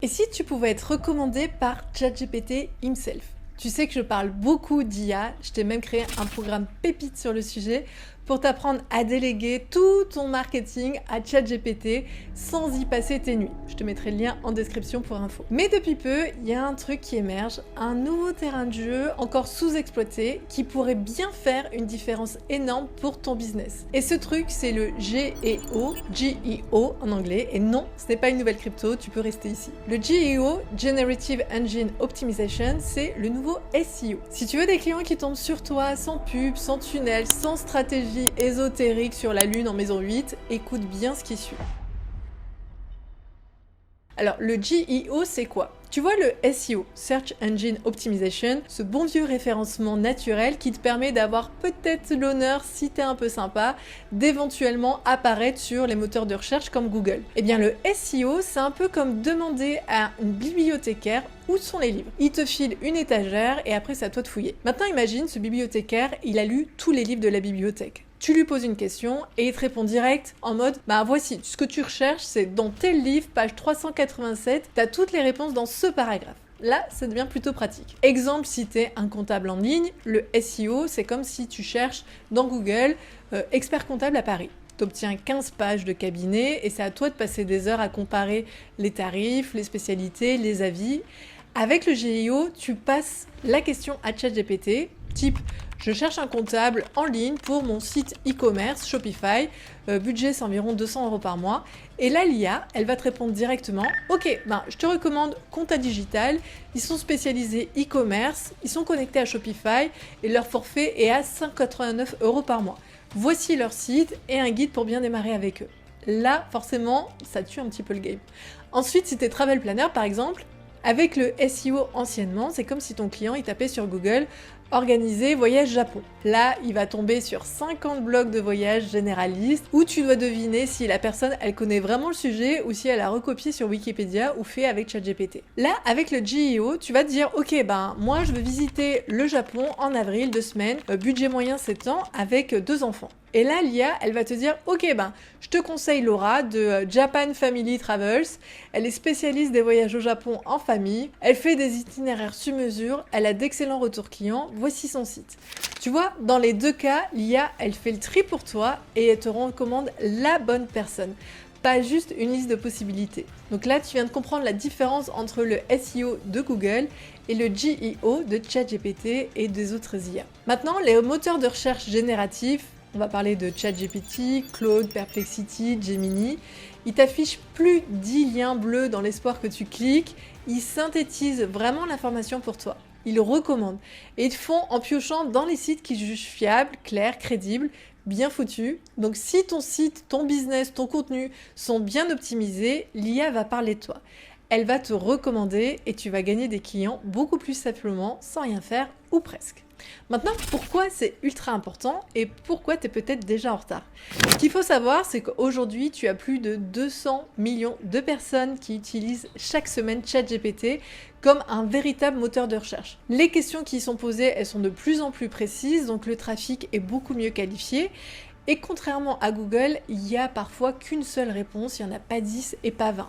Et si tu pouvais être recommandé par ChatGPT himself? Tu sais que je parle beaucoup d'IA, je t'ai même créé un programme pépite sur le sujet pour t'apprendre à déléguer tout ton marketing à ChatGPT sans y passer tes nuits. Je te mettrai le lien en description pour info. Mais depuis peu, il y a un truc qui émerge, un nouveau terrain de jeu encore sous-exploité qui pourrait bien faire une différence énorme pour ton business. Et ce truc, c'est le GEO en anglais. Et non, ce n'est pas une nouvelle crypto, tu peux rester ici. Le GEO, Generative Engine Optimization, c'est le nouveau SEO. Si tu veux des clients qui tombent sur toi sans pub, sans tunnel, sans stratégie ésotérique sur la lune en maison 8, écoute bien ce qui suit. Alors, le GEO, c'est quoi? Tu vois le SEO, Search Engine Optimization, ce bon vieux référencement naturel qui te permet d'avoir peut-être l'honneur, si t'es un peu sympa, d'éventuellement apparaître sur les moteurs de recherche comme Google. Eh bien, le SEO, c'est un peu comme demander à une bibliothécaire où sont les livres. Il te file une étagère et après, c'est à toi de fouiller. Maintenant, imagine, ce bibliothécaire, il a lu tous les livres de la bibliothèque. Tu lui poses une question et il te répond direct en mode « Bah voici, ce que tu recherches, c'est dans tel livre, page 387, t'as toutes les réponses dans ce paragraphe. » Là, ça devient plutôt pratique. Exemple, si t'es un comptable en ligne, le SEO, c'est comme si tu cherches dans Google expert comptable à Paris. Tu obtiens 15 pages de cabinet et c'est à toi de passer des heures à comparer les tarifs, les spécialités, les avis. Avec le GEO, tu passes la question à ChatGPT, type je cherche un comptable en ligne pour mon site e-commerce Shopify, budget c'est environ 200 € par mois. Et là, l'IA, elle va te répondre directement ok, je te recommande Compta Digital, ils sont spécialisés e-commerce, ils sont connectés à Shopify et leur forfait est à 189 € par mois. Voici leur site et un guide pour bien démarrer avec eux. Là, forcément, ça tue un petit peu le game. Ensuite, si tu es travel planner par exemple, avec le SEO anciennement, c'est comme si ton client il tapait sur Google organiser voyage Japon. Là, il va tomber sur 50 blogs de voyage généralistes où tu dois deviner si la personne elle connaît vraiment le sujet ou si elle a recopié sur Wikipédia ou fait avec ChatGPT. Là, avec le GEO, tu vas te dire ok, moi je veux visiter le Japon en avril, 2 semaines, budget moyen 7 ans avec 2 enfants. Et là, l'IA, elle va te dire ok, je te conseille Laura de Japan Family Travels. Elle est spécialiste des voyages au Japon en famille. Elle fait des itinéraires sur mesure. Elle a d'excellents retours clients. Voici son site. Tu vois, dans les deux cas, l'IA, elle fait le tri pour toi et elle te recommande la bonne personne. Pas juste une liste de possibilités. Donc là, tu viens de comprendre la différence entre le SEO de Google et le GEO de ChatGPT et des autres IA. Maintenant, les moteurs de recherche génératifs, on va parler de ChatGPT, Claude, Perplexity, Gemini. Ils t'affichent plus 10 liens bleus dans l'espoir que tu cliques. Ils synthétisent vraiment l'information pour toi. Ils recommandent. Et ils te font en piochant dans les sites qu'ils jugent fiables, clairs, crédibles, bien foutus. Donc si ton site, ton business, ton contenu sont bien optimisés, l'IA va parler de toi. Elle va te recommander et tu vas gagner des clients beaucoup plus simplement, sans rien faire ou presque. Maintenant, pourquoi c'est ultra important et pourquoi tu es peut-être déjà en retard? Ce qu'il faut savoir, c'est qu'aujourd'hui, tu as plus de 200 millions de personnes qui utilisent chaque semaine ChatGPT comme un véritable moteur de recherche. Les questions qui y sont posées, elles sont de plus en plus précises, donc le trafic est beaucoup mieux qualifié. Et contrairement à Google, il n'y a parfois qu'une seule réponse, il n'y en a pas 10 et pas 20.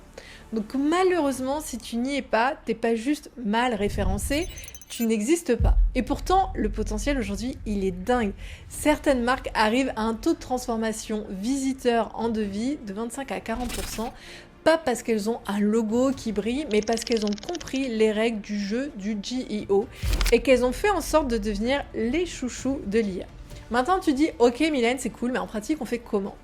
Donc malheureusement, si tu n'y es pas, t'es pas juste mal référencé, tu n'existes pas. Et pourtant, le potentiel aujourd'hui, il est dingue. Certaines marques arrivent à un taux de transformation visiteur en devis de 25 à 40%, pas parce qu'elles ont un logo qui brille, mais parce qu'elles ont compris les règles du jeu du GEO et qu'elles ont fait en sorte de devenir les chouchous de l'IA. Maintenant, tu dis, ok Mylène, c'est cool, mais en pratique, on fait comment?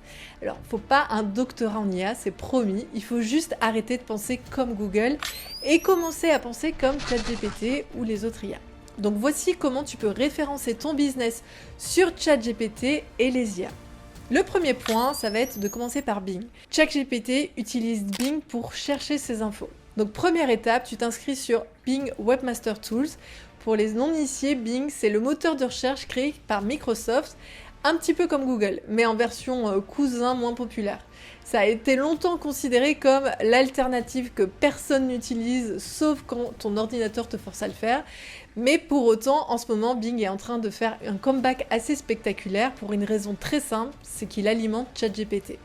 Alors, faut pas un doctorat en IA, c'est promis. Il faut juste arrêter de penser comme Google et commencer à penser comme ChatGPT ou les autres IA. Donc, voici comment tu peux référencer ton business sur ChatGPT et les IA. Le premier point, ça va être de commencer par Bing. ChatGPT utilise Bing pour chercher ses infos. Donc, première étape, tu t'inscris sur Bing Webmaster Tools. Pour les non-initiés, Bing, c'est le moteur de recherche créé par Microsoft, un petit peu comme Google, mais en version cousin moins populaire. Ça a été longtemps considéré comme l'alternative que personne n'utilise, sauf quand ton ordinateur te force à le faire. Mais pour autant, en ce moment, Bing est en train de faire un comeback assez spectaculaire pour une raison très simple, c'est qu'il alimente ChatGPT.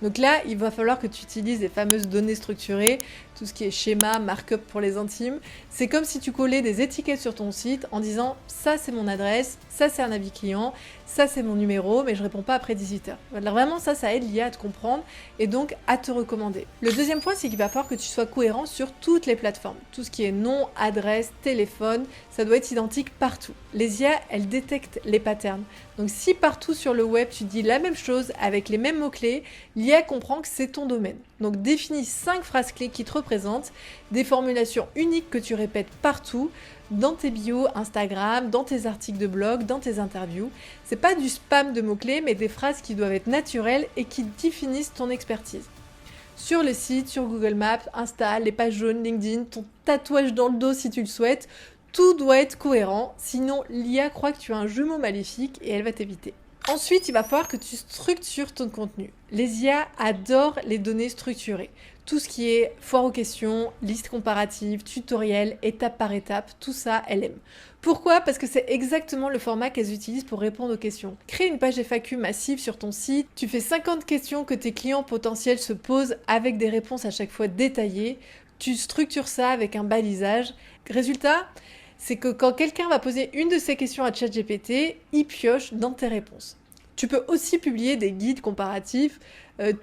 Donc là, il va falloir que tu utilises les fameuses données structurées, tout ce qui est schéma, markup pour les intimes. C'est comme si tu collais des étiquettes sur ton site en disant ça c'est mon adresse, ça c'est un avis client, ça c'est mon numéro, mais je réponds pas après 18h. Alors vraiment ça aide l'IA à te comprendre et donc à te recommander. Le deuxième point, c'est qu'il va falloir que tu sois cohérent sur toutes les plateformes. Tout ce qui est nom, adresse, téléphone, ça doit être identique partout. Les IA, elles détectent les patterns. Donc si partout sur le web tu dis la même chose avec les mêmes mots-clés, l'IA comprend que c'est ton domaine. Donc définis 5 phrases clés qui te représentent, des formulations uniques que tu répètes partout, dans tes bios Instagram, dans tes articles de blog, dans tes interviews. C'est pas du spam de mots-clés, mais des phrases qui doivent être naturelles et qui définissent ton expertise. Sur le site, sur Google Maps, Insta, les pages jaunes, LinkedIn, ton tatouage dans le dos si tu le souhaites, tout doit être cohérent, sinon l'IA croit que tu as un jumeau maléfique et elle va t'éviter. Ensuite, il va falloir que tu structures ton contenu. Les IA adorent les données structurées. Tout ce qui est foire aux questions, liste comparative, tutoriel, étape par étape, tout ça, elle aime. Pourquoi ? Parce que c'est exactement le format qu'elles utilisent pour répondre aux questions. Crée une page FAQ massive sur ton site, tu fais 50 questions que tes clients potentiels se posent avec des réponses à chaque fois détaillées, tu structures ça avec un balisage. Résultat, c'est que quand quelqu'un va poser une de ces questions à ChatGPT, il pioche dans tes réponses. Tu peux aussi publier des guides comparatifs,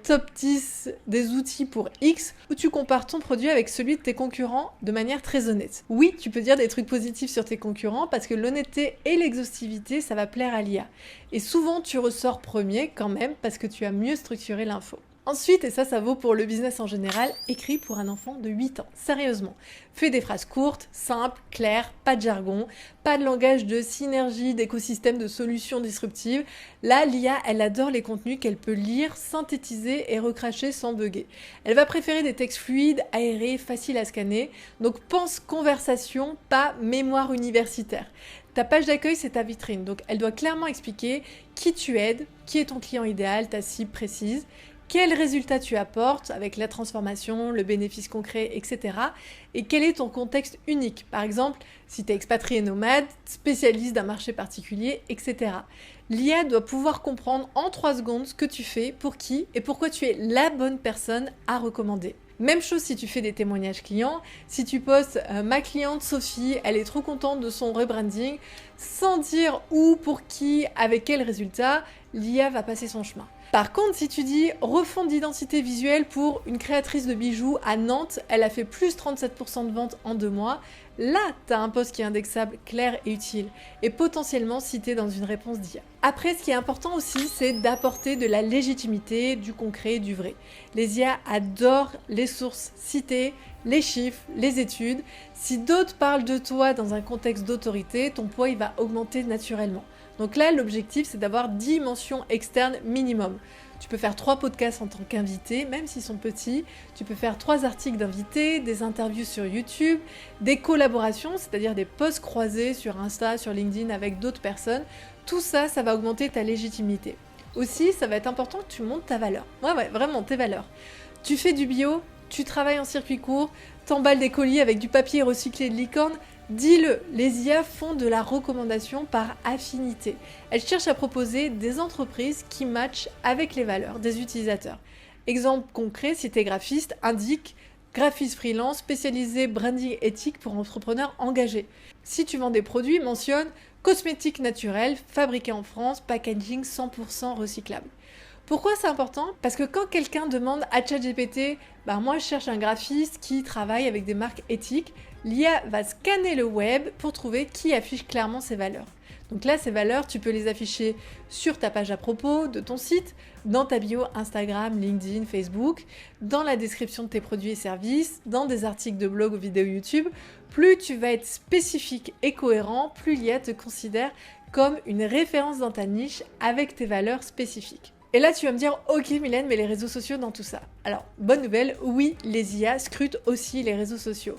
top 10 des outils pour X, où tu compares ton produit avec celui de tes concurrents de manière très honnête. Oui, tu peux dire des trucs positifs sur tes concurrents parce que l'honnêteté et l'exhaustivité, ça va plaire à l'IA. Et souvent, tu ressors premier quand même parce que tu as mieux structuré l'info. Ensuite, et ça vaut pour le business en général, écris pour un enfant de 8 ans. Sérieusement. Fais des phrases courtes, simples, claires, pas de jargon, pas de langage de synergie, d'écosystème, de solutions disruptives. Là, l'IA, elle adore les contenus qu'elle peut lire, synthétiser et recracher sans bugger. Elle va préférer des textes fluides, aérés, faciles à scanner. Donc pense conversation, pas mémoire universitaire. Ta page d'accueil, c'est ta vitrine. Donc elle doit clairement expliquer qui tu aides, qui est ton client idéal, ta cible précise, quels résultats tu apportes avec la transformation, le bénéfice concret, etc. Et quel est ton contexte unique. Par exemple, si tu es expatrié nomade, spécialiste d'un marché particulier, etc. L'IA doit pouvoir comprendre en 3 secondes ce que tu fais, pour qui et pourquoi tu es la bonne personne à recommander. Même chose si tu fais des témoignages clients, si tu postes ma cliente Sophie, elle est trop contente de son rebranding, sans dire où, pour qui, avec quel résultat, l'IA va passer son chemin. Par contre, si tu dis refonte d'identité visuelle pour une créatrice de bijoux à Nantes, elle a fait plus 37% de ventes en 2 mois, là, tu as un post qui est indexable, clair et utile, et potentiellement cité dans une réponse d'IA. Après, ce qui est important aussi, c'est d'apporter de la légitimité, du concret, du vrai. Les IA adorent les sources citées, les chiffres, les études. Si d'autres parlent de toi dans un contexte d'autorité, ton poids il va augmenter naturellement. Donc là, l'objectif, c'est d'avoir 10 mentions externes minimum. Tu peux faire 3 podcasts en tant qu'invité, même s'ils sont petits. Tu peux faire 3 articles d'invités, des interviews sur YouTube, des collaborations, c'est-à-dire des posts croisés sur Insta, sur LinkedIn avec d'autres personnes. Tout ça, ça va augmenter ta légitimité. Aussi, ça va être important que tu montes ta valeur. Ouais, vraiment, tes valeurs. Tu fais du bio, tu travailles en circuit court, t'emballes des colis avec du papier recyclé de licorne. Dis-le, les IA font de la recommandation par affinité. Elles cherchent à proposer des entreprises qui matchent avec les valeurs des utilisateurs. Exemple concret, si tu es graphiste, indique graphiste freelance spécialisé branding éthique pour entrepreneurs engagés. Si tu vends des produits, mentionne cosmétiques naturels, fabriqués en France, packaging 100% recyclable. Pourquoi c'est important ? Parce que quand quelqu'un demande à ChatGPT, moi je cherche un graphiste qui travaille avec des marques éthiques, l'IA va scanner le web pour trouver qui affiche clairement ces valeurs. Donc là, ces valeurs, tu peux les afficher sur ta page à propos de ton site, dans ta bio Instagram, LinkedIn, Facebook, dans la description de tes produits et services, dans des articles de blog ou vidéos YouTube. Plus tu vas être spécifique et cohérent, plus l'IA te considère comme une référence dans ta niche avec tes valeurs spécifiques. Et là, tu vas me dire, ok Mylène, mais les réseaux sociaux dans tout ça. Alors, bonne nouvelle, oui, les IA scrutent aussi les réseaux sociaux.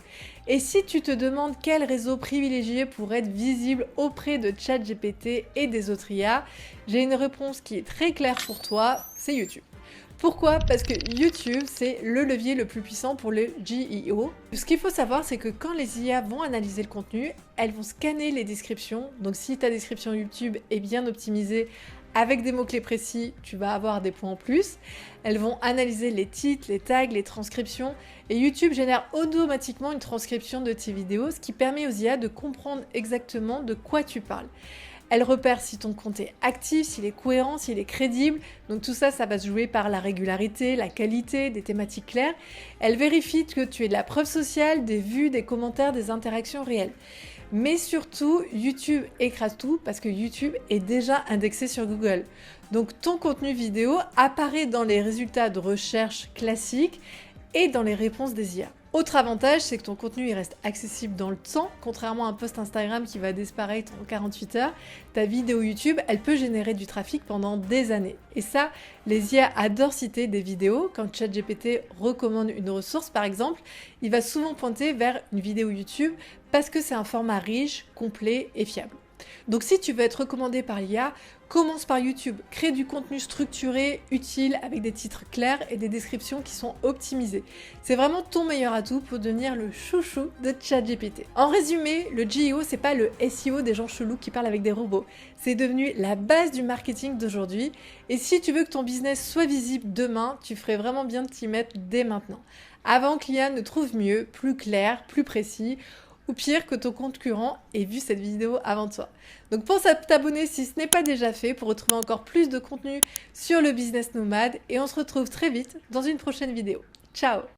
Et si tu te demandes quel réseau privilégié pour être visible auprès de ChatGPT et des autres IA, j'ai une réponse qui est très claire pour toi, c'est YouTube. Pourquoi ? Parce que YouTube, c'est le levier le plus puissant pour le GEO. Ce qu'il faut savoir, c'est que quand les IA vont analyser le contenu, elles vont scanner les descriptions. Donc si ta description YouTube est bien optimisée avec des mots-clés précis, tu vas avoir des points en plus. Elles vont analyser les titres, les tags, les transcriptions. Et YouTube génère automatiquement une transcription de tes vidéos, ce qui permet aux IA de comprendre exactement de quoi tu parles. Elle repère si ton compte est actif, s'il est cohérent, s'il est crédible. Donc tout ça, ça va se jouer par la régularité, la qualité, des thématiques claires. Elle vérifie que tu aies de la preuve sociale, des vues, des commentaires, des interactions réelles. Mais surtout, YouTube écrase tout parce que YouTube est déjà indexé sur Google. Donc ton contenu vidéo apparaît dans les résultats de recherche classiques et dans les réponses des IA. Autre avantage, c'est que ton contenu il reste accessible dans le temps, contrairement à un post Instagram qui va disparaître en 48 heures. Ta vidéo YouTube, elle peut générer du trafic pendant des années. Et ça, les IA adorent citer des vidéos. Quand ChatGPT recommande une ressource, par exemple, il va souvent pointer vers une vidéo YouTube parce que c'est un format riche, complet et fiable. Donc si tu veux être recommandé par l'IA, commence par YouTube. Crée du contenu structuré, utile, avec des titres clairs et des descriptions qui sont optimisées. C'est vraiment ton meilleur atout pour devenir le chouchou de ChatGPT. En résumé, le GEO, c'est pas le SEO des gens chelous qui parlent avec des robots. C'est devenu la base du marketing d'aujourd'hui. Et si tu veux que ton business soit visible demain, tu ferais vraiment bien de t'y mettre dès maintenant. Avant que l'IA ne trouve mieux, plus clair, plus précis, ou pire que ton concurrent ait vu cette vidéo avant toi. Donc pense à t'abonner si ce n'est pas déjà fait pour retrouver encore plus de contenu sur le business nomade et on se retrouve très vite dans une prochaine vidéo. Ciao!